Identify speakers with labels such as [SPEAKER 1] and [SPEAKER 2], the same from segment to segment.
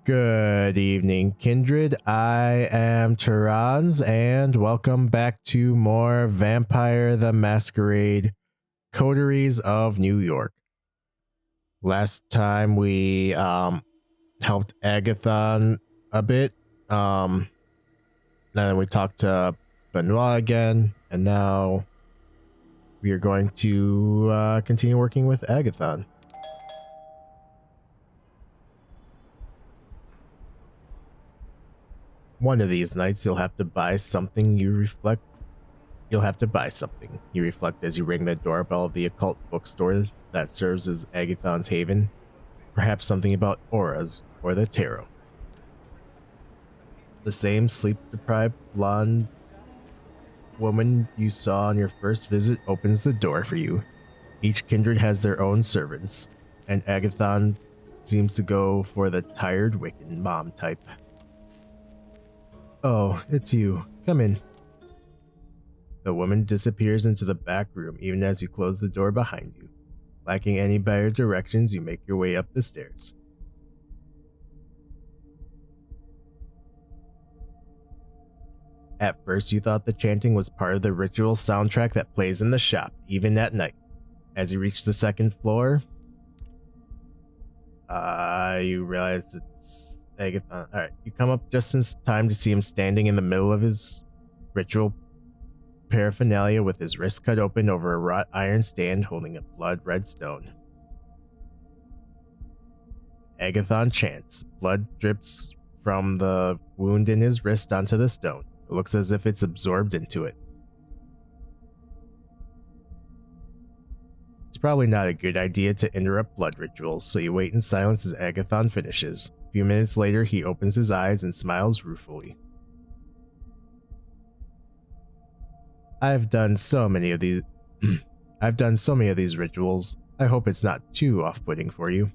[SPEAKER 1] Good evening, Kindred. I am Teranz, and welcome back to more Vampire the Masquerade Coteries of New York. Last time we helped Agathon a bit. Then we talked to Benoit again, and now we are going to continue working with Agathon. One of these nights, you'll have to buy something you reflect. You'll have to buy something. You reflect as you ring the doorbell of the occult bookstore that serves as Agathon's haven. Perhaps something about auras or the tarot. The same sleep-deprived blonde woman you saw on your first visit opens the door for you. Each kindred has their own servants, and Agathon seems to go for the tired, wicked mom type. Oh, it's you. Come in. The woman disappears into the back room even as you close the door behind you. Lacking any better directions, you make your way up the stairs. At first, you thought the chanting was part of the ritual soundtrack that plays in the shop, even at night. As you reach the second floor, you realize it's Agathon. Alright, you come up just in time to see him standing in the middle of his ritual paraphernalia with his wrist cut open over a wrought iron stand holding a blood-red stone. Agathon chants. Blood drips from the wound in his wrist onto the stone. It looks as if it's absorbed into it. It's probably not a good idea to interrupt blood rituals, so you wait in silence as Agathon finishes. A few minutes later, he opens his eyes and smiles ruefully. I've done so many of these rituals. I hope it's not too off-putting for you.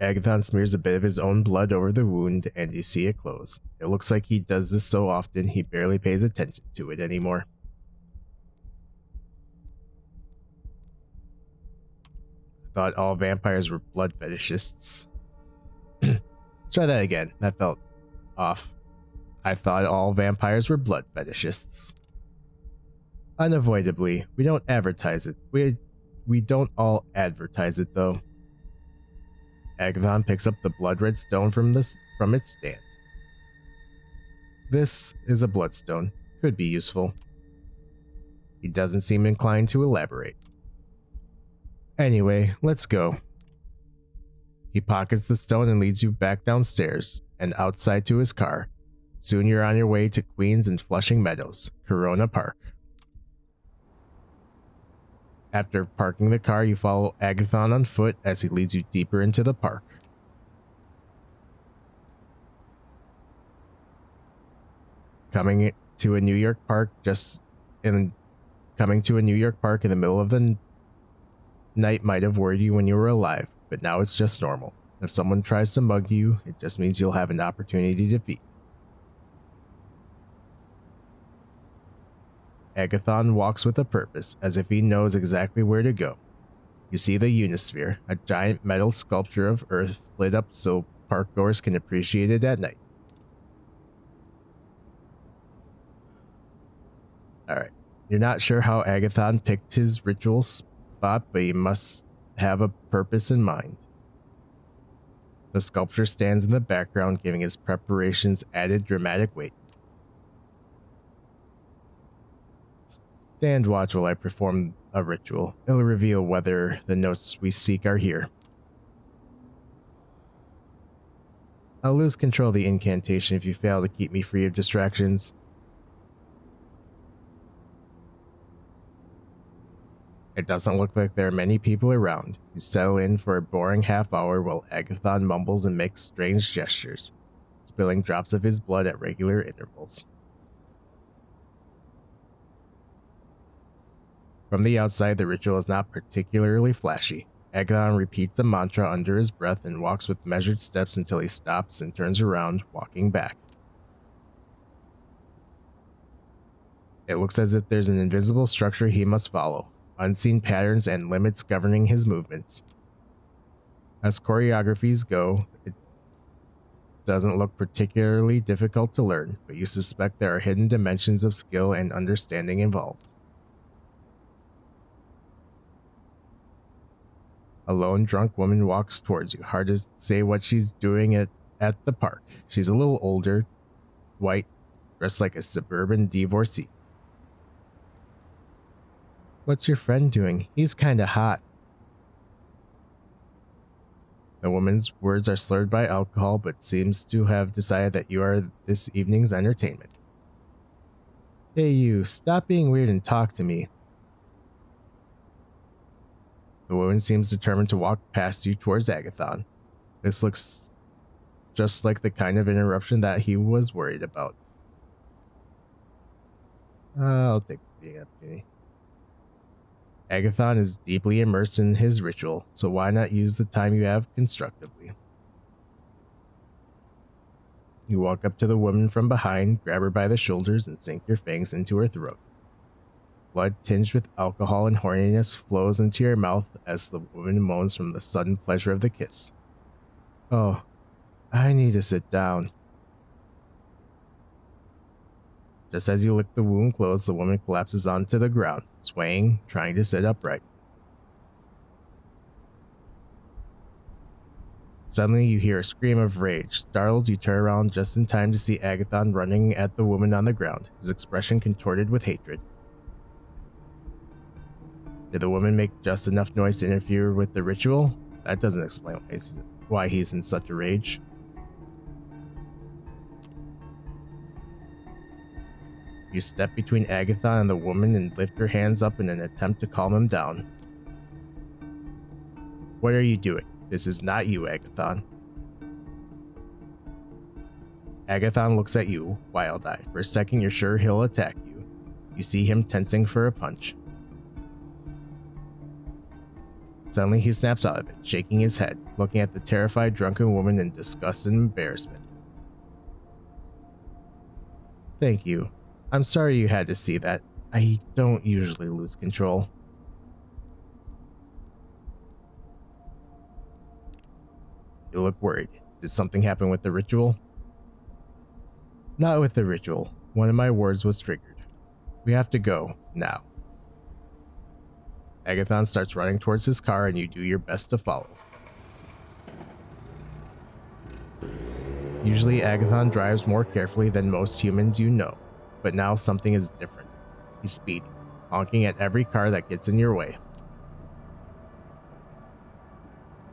[SPEAKER 1] Agathon smears a bit of his own blood over the wound, and you see it close. It looks like he does this so often he barely pays attention to it anymore. I thought all vampires were blood fetishists. Let's try that again. That felt off. I thought all vampires were blood fetishists. Unavoidably, we don't advertise it. We don't all advertise it though. Agathon picks up the blood-red stone from its stand. This is a bloodstone. Could be useful. He doesn't seem inclined to elaborate. Anyway, let's go. He pockets the stone and leads you back downstairs and outside to his car. Soon you're on your way to Queens and Flushing Meadows, Corona Park. After parking the car, you follow Agathon on foot as he leads you deeper into the park. Coming to a New York park in the middle of the night might have worried you when you were alive, but now it's just normal. If someone tries to mug you, it just means you'll have an opportunity to feed. Agathon walks with a purpose, as if he knows exactly where to go. You see the Unisphere, a giant metal sculpture of Earth lit up so parkgoers can appreciate it at night. Alright, you're not sure how Agathon picked his ritual spot, but he must have a purpose in mind. The sculpture stands in the background, giving his preparations added dramatic weight. Stand watch while I perform a ritual. It'll reveal whether the notes we seek are here. I'll lose control of the incantation if you fail to keep me free of distractions. It doesn't look like there are many people around. You settle in for a boring half hour while Agathon mumbles and makes strange gestures, spilling drops of his blood at regular intervals. From the outside, the ritual is not particularly flashy. Agathon repeats a mantra under his breath and walks with measured steps until he stops and turns around, walking back. It looks as if there's an invisible structure he must follow, unseen patterns and limits governing his movements. As choreographies go, it doesn't look particularly difficult to learn, but you suspect there are hidden dimensions of skill and understanding involved. A lone drunk woman walks towards you. Hard to say what she's doing at the park. She's a little older, white, dressed like a suburban divorcee. What's your friend doing? He's kinda hot. The woman's words are slurred by alcohol, but seems to have decided that you are this evening's entertainment. Hey you, stop being weird and talk to me. The woman seems determined to walk past you towards Agathon. This looks just like the kind of interruption that he was worried about. I'll take the opportunity. Agathon is deeply immersed in his ritual, so why not use the time you have constructively? You walk up to the woman from behind, grab her by the shoulders, and sink your fangs into her throat. Blood tinged with alcohol and horniness flows into your mouth as the woman moans from the sudden pleasure of the kiss. Oh, I need to sit down. Just as you lick the wound closed, the woman collapses onto the ground, swaying, trying to sit upright. Suddenly, you hear a scream of rage. Startled, you turn around just in time to see Agathon running at the woman on the ground, his expression contorted with hatred. Did the woman make just enough noise to interfere with the ritual? That doesn't explain why he's in such a rage. You step between Agathon and the woman and lift your hands up in an attempt to calm him down. What are you doing? This is not you, Agathon. Agathon looks at you, wild-eyed. For a second, you're sure he'll attack you. You see him tensing for a punch. Suddenly, he snaps out of it, shaking his head, looking at the terrified drunken woman in disgust and embarrassment. Thank you. I'm sorry you had to see that. I don't usually lose control. You look worried. Did something happen with the ritual? Not with the ritual. One of my words was triggered. We have to go, now. Agathon starts running towards his car and you do your best to follow. Usually Agathon drives more carefully than most humans you know. But now something is different. He's speeding, honking at every car that gets in your way.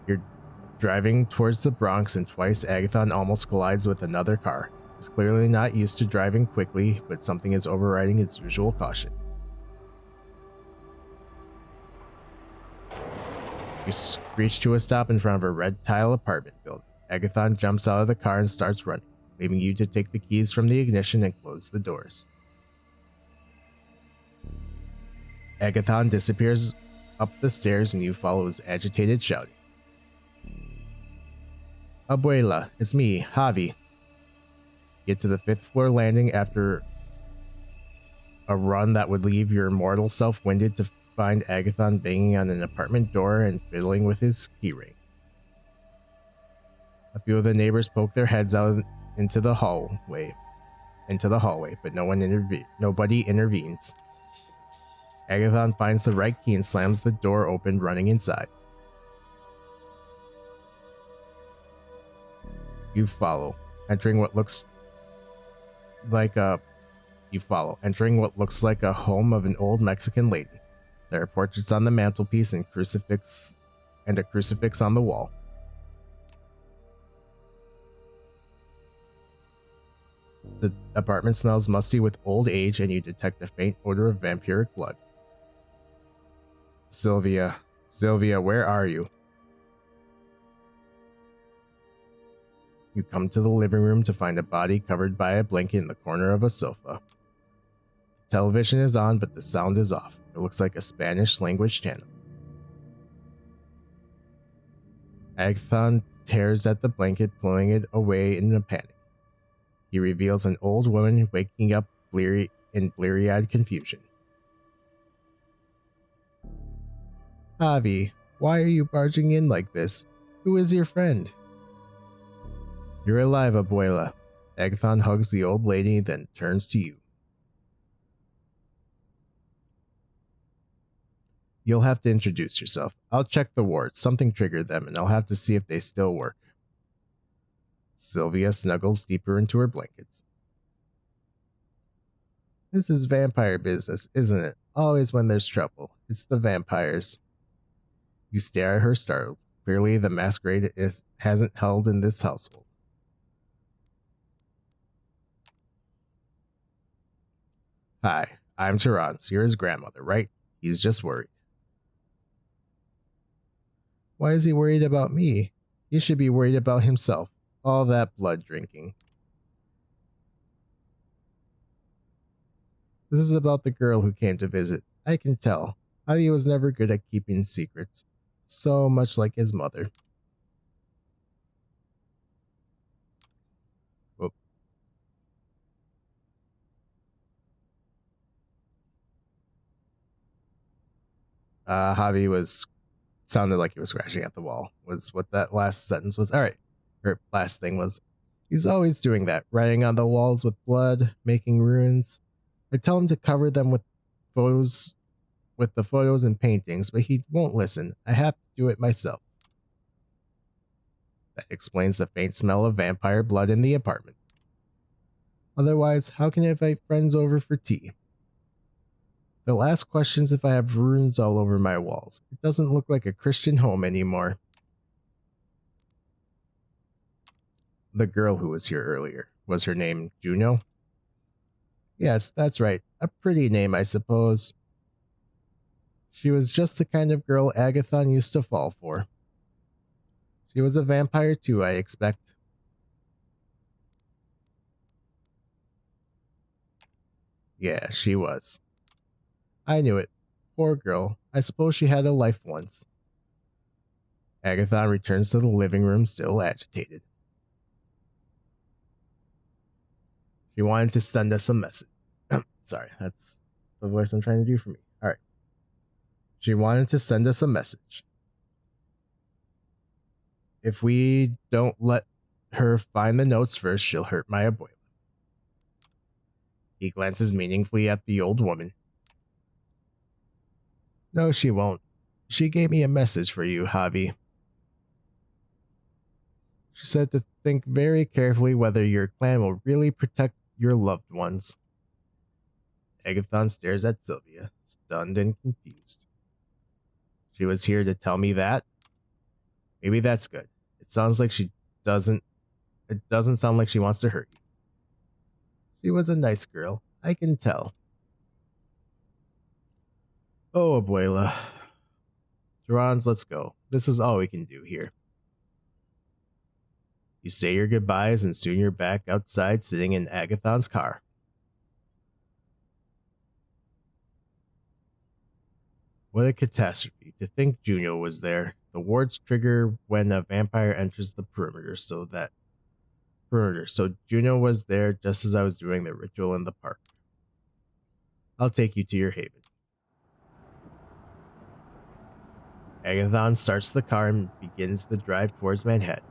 [SPEAKER 1] You're driving towards the Bronx and twice Agathon almost collides with another car. He's clearly not used to driving quickly, but something is overriding his usual caution. You screech to a stop in front of a red tile apartment building. Agathon jumps out of the car and starts running, leaving you to take the keys from the ignition and close the doors. Agathon disappears up the stairs and you follow his agitated shouting. Abuela, it's me, Javi. Get to the 5th floor landing after a run that would leave your mortal self winded to find Agathon banging on an apartment door and fiddling with his keyring. A few of the neighbors poke their heads out into the hallway, but nobody intervenes. Agathon finds the right key and slams the door open, running inside. You follow, entering what looks like a home of an old Mexican lady. There are portraits on the mantelpiece and a crucifix on the wall. The apartment smells musty with old age and you detect a faint odor of vampiric blood. Sylvia, where are you? You come to the living room to find a body covered by a blanket in the corner of a sofa. Television is on, but the sound is off. It looks like a Spanish language channel. Agathon tears at the blanket, pulling it away in a panic. He reveals an old woman waking up in bleary-eyed confusion. Javi, why are you barging in like this? Who is your friend? You're alive, Abuela. Agathon hugs the old lady, then turns to you. You'll have to introduce yourself. I'll check the wards. Something triggered them, and I'll have to see if they still work. Sylvia snuggles deeper into her blankets. This is vampire business, isn't it? Always when there's trouble. It's the vampires. You stare at her startled. Clearly, the masquerade hasn't held in this household. Hi, I'm Teranz. You're his grandmother, right? He's just worried. Why is he worried about me? He should be worried about himself. All that blood drinking. This is about the girl who came to visit. I can tell. Javi was never good at keeping secrets. So much like his mother. Whoop. Javi sounded like he was scratching at the wall, was what that last sentence was. Alright. Or last thing was. He's always doing that, writing on the walls with blood, making runes. I tell him to cover them with the photos and paintings, but he won't listen. I have to do it myself. That explains the faint smell of vampire blood in the apartment. Otherwise, how can I invite friends over for tea? They'll ask questions if I have runes all over my walls. It doesn't look like a Christian home anymore. The girl who was here earlier, was her name Juno? Yes, that's right. A pretty name, I suppose. She was just the kind of girl Agathon used to fall for. She was a vampire too, I expect. Yeah, she was. I knew it. Poor girl. I suppose she had a life once. Agathon returns to the living room, still agitated. She wanted to send us a message. Sorry, that's the voice I'm trying to do for me. Alright. She wanted to send us a message. If we don't let her find the notes first, she'll hurt my abuela. He glances meaningfully at the old woman. No, she won't. She gave me a message for you, Javi. She said to think very carefully whether your clan will really protect your loved ones. Agathon stares at Sylvia, stunned and confused. She was here to tell me that? Maybe that's good. It sounds like it doesn't sound like she wants to hurt you. She was a nice girl, I can tell. Oh, abuela. Teranz, let's go. This is all we can do here. You say your goodbyes and soon you're back outside sitting in Agathon's car. What a catastrophe. To think Juno was there. The wards trigger when a vampire enters the perimeter, so Juno was there just as I was doing the ritual in the park. I'll take you to your haven. Agathon starts the car and begins the drive towards Manhattan.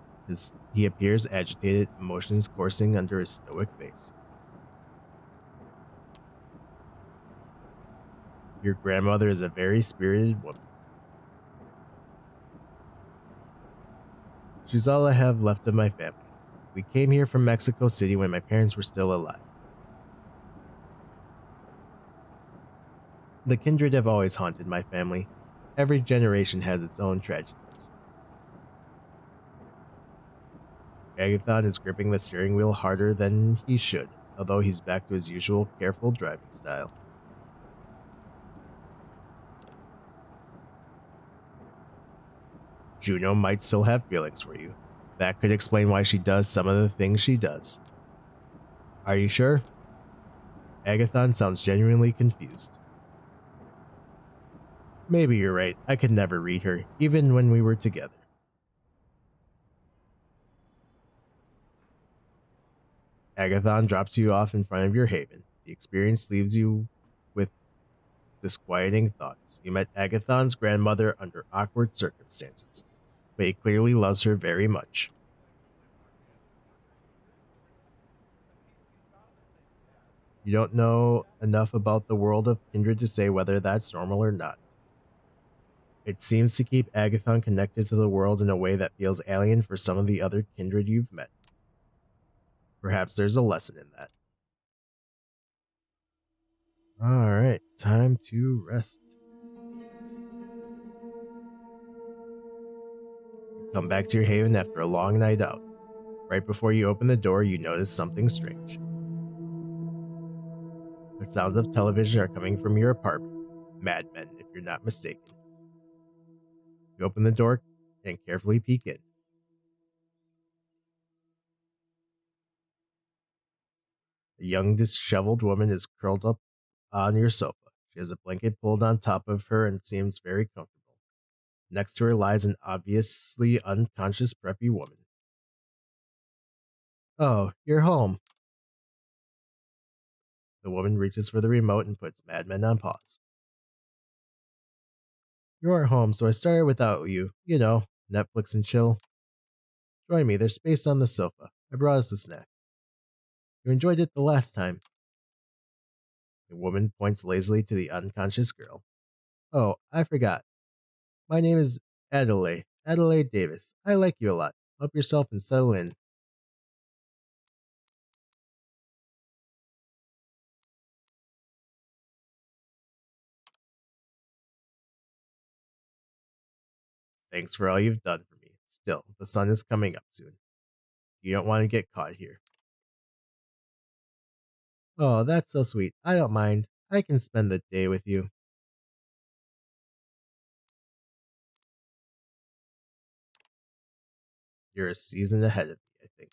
[SPEAKER 1] He appears agitated, emotions coursing under his stoic face. Your grandmother is a very spirited woman. She's all I have left of my family. We came here from Mexico City when my parents were still alive. The kindred have always haunted my family. Every generation has its own tragedies. Agathon is gripping the steering wheel harder than he should, although he's back to his usual careful driving style. Juno might still have feelings for you. That could explain why she does some of the things she does. Are you sure? Agathon sounds genuinely confused. Maybe you're right. I could never read her, even when we were together. Agathon drops you off in front of your haven. The experience leaves you with disquieting thoughts. You met Agathon's grandmother under awkward circumstances. but he clearly loves her very much. You don't know enough about the world of kindred to say whether that's normal or not. It seems to keep Agathon connected to the world in a way that feels alien for some of the other kindred you've met. Perhaps there's a lesson in that. Alright, time to rest. You come back to your haven after a long night out. Right before you open the door, you notice something strange. The sounds of television are coming from your apartment. Mad Men, if you're not mistaken. You open the door and carefully peek in. A young, disheveled woman is curled up on your sofa. She has a blanket pulled on top of her and seems very comfortable. Next to her lies an obviously unconscious, preppy woman. Oh, you're home. The woman reaches for the remote and puts Mad Men on pause. You aren't home, so I started without you. You know, Netflix and chill. Join me, there's space on the sofa. I brought us a snack. You enjoyed it the last time. The woman points lazily to the unconscious girl. Oh, I forgot. My name is Adelaide. Adelaide Davis. I like you a lot. Help yourself and settle in. Thanks for all you've done for me. Still, the sun is coming up soon. You don't want to get caught here. Oh, that's so sweet. I don't mind. I can spend the day with you. You're a season ahead of me, I think.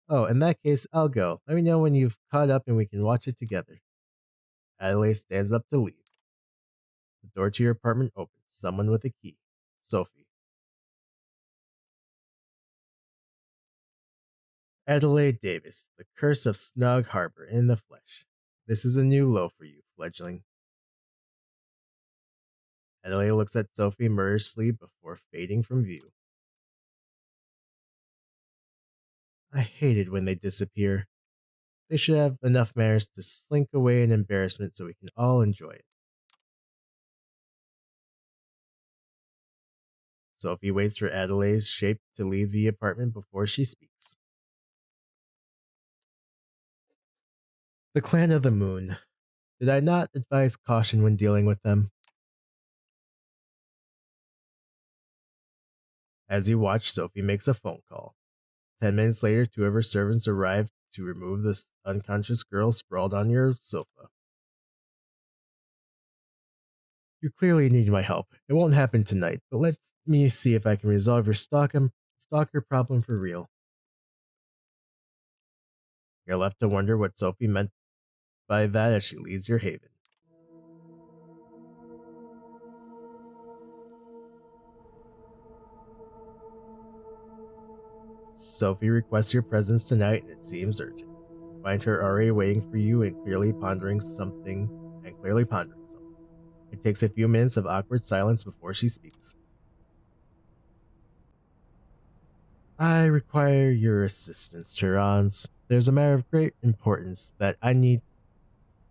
[SPEAKER 1] Oh, in that case, I'll go. Let me know when you've caught up and we can watch it together. Adelaide stands up to leave. The door to your apartment opens. Someone with a key. Sophie. Adelaide Davis, the curse of Snug Harbor in the flesh. This is a new low for you, fledgling. Adelaide looks at Sophie murderously before fading from view. I hate it when they disappear. They should have enough manners to slink away in embarrassment so we can all enjoy it. Sophie waits for Adelaide's shape to leave the apartment before she speaks. The Clan of the Moon. Did I not advise caution when dealing with them? As you watch, Sophie makes a phone call. 10 minutes later, two of her servants arrive to remove the unconscious girl sprawled on your sofa. You clearly need my help. It won't happen tonight, but let me see if I can resolve your stalker problem for real. You're left to wonder what Sophie meant by that as she leaves your haven. Sophie requests your presence tonight and it seems urgent. You find her already waiting for you and clearly pondering something. It takes a few minutes of awkward silence before she speaks. I require your assistance, Teranz. There's a matter of great importance that I need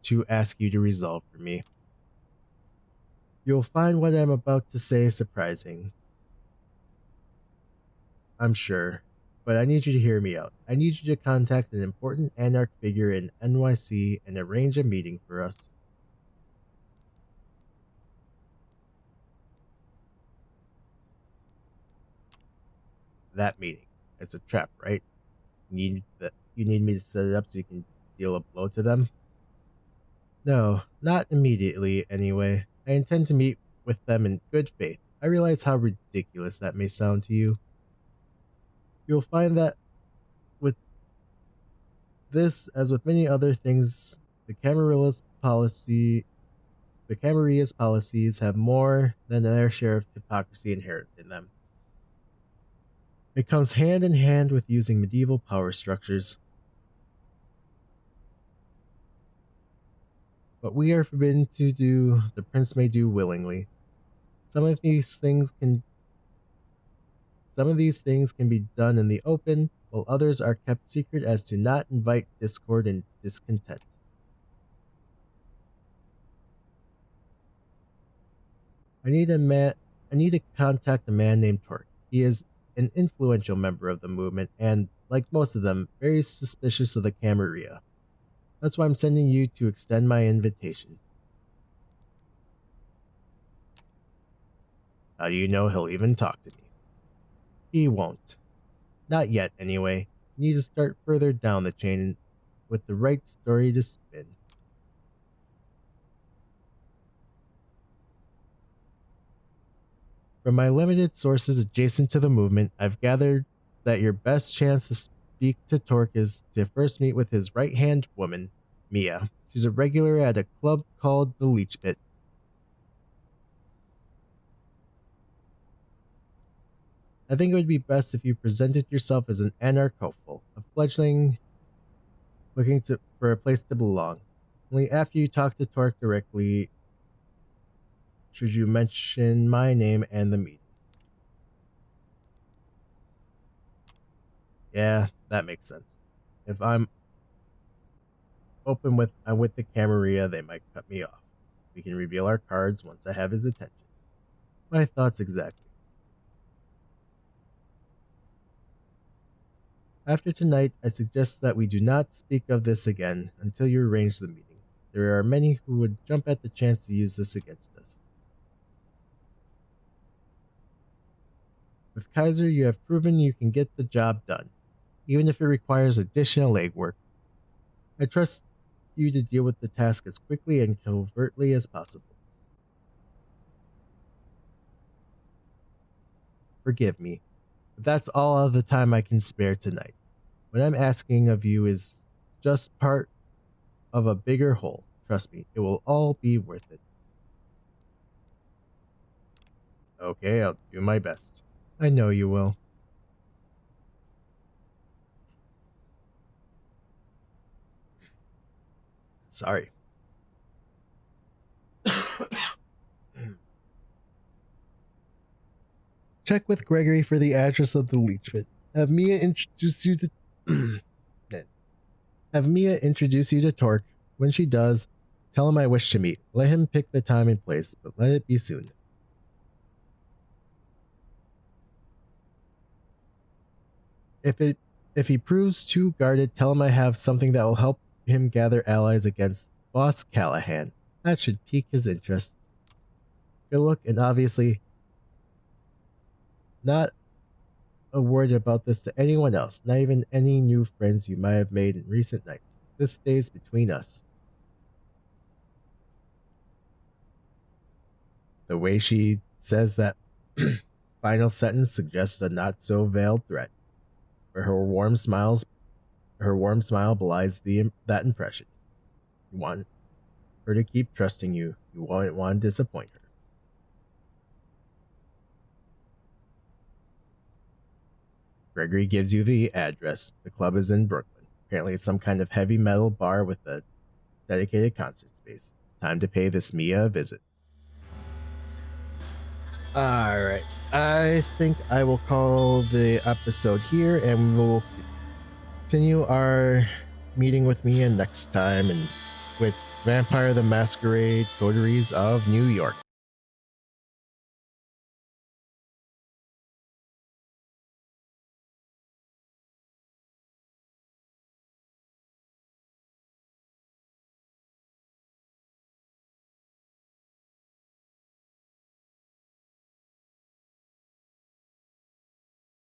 [SPEAKER 1] to ask you to resolve for me. You'll find what I'm about to say surprising, I'm sure, but I need you to hear me out. I need you to contact an important Anarch figure in NYC and arrange a meeting for us. That meeting. It's a trap, right? You need me to set it up so you can deal a blow to them? No, not immediately, anyway. I intend to meet with them in good faith. I realize how ridiculous that may sound to you. You'll find that with this, as with many other things, the Camarilla's policies have more than their share of hypocrisy inherent in them. It comes hand in hand with using medieval power structures. What we are forbidden to do, the prince may do willingly. Some of these things can be done in the open, while others are kept secret as to not invite discord and discontent. I need to contact a man named Torque. He is an influential member of the movement and, like most of them, very suspicious of the Camarilla. That's why I'm sending you to extend my invitation. How do you know he'll even talk to me? He won't. Not yet, anyway. You need to start further down the chain with the right story to spin. From my limited sources adjacent to the movement, I've gathered that your best chance to speak to Torque is to first meet with his right-hand woman, Mia. She's a regular at a club called the Leech Pit. I think it would be best if you presented yourself as an anarch hopeful, a fledgling looking for a place to belong. Only after you talk to Torque directly should you mention my name and the meeting. Yeah, that makes sense. If I'm with the Camarilla, they might cut me off. We can reveal our cards once I have his attention. My thoughts exactly. After tonight, I suggest that we do not speak of this again until you arrange the meeting. There are many who would jump at the chance to use this against us. With Kaiser, you have proven you can get the job done, even if it requires additional legwork. I trust you to deal with the task as quickly and covertly as possible. Forgive me, but that's all of the time I can spare tonight. What I'm asking of you is just part of a bigger whole. Trust me, it will all be worth it. Okay, I'll do my best. I know you will. Sorry. Check with Gregory for the address of the Leech Pit. Have Mia introduce you to Torque. When she does, tell him I wish to meet. Let him pick the time and place, but let it be soon. If he proves too guarded, tell him I have something that will help him gather allies against Boss Callahan. That should pique his interest. Good luck, and obviously not a word about this to anyone else, not even any new friends you might have made in recent nights. This stays between us. The way she says that final sentence suggests a not so veiled threat. But her warm smile belies that impression. You want her to keep trusting you. You won't want to disappoint her. Gregory gives you the address. The club is in Brooklyn. Apparently it's some kind of heavy metal bar with a dedicated concert space. Time to pay this Mia a visit. Alright, I think I will call the episode here, and we'll continue our meeting with Mia next time and with Vampire the Masquerade Coteries of New York.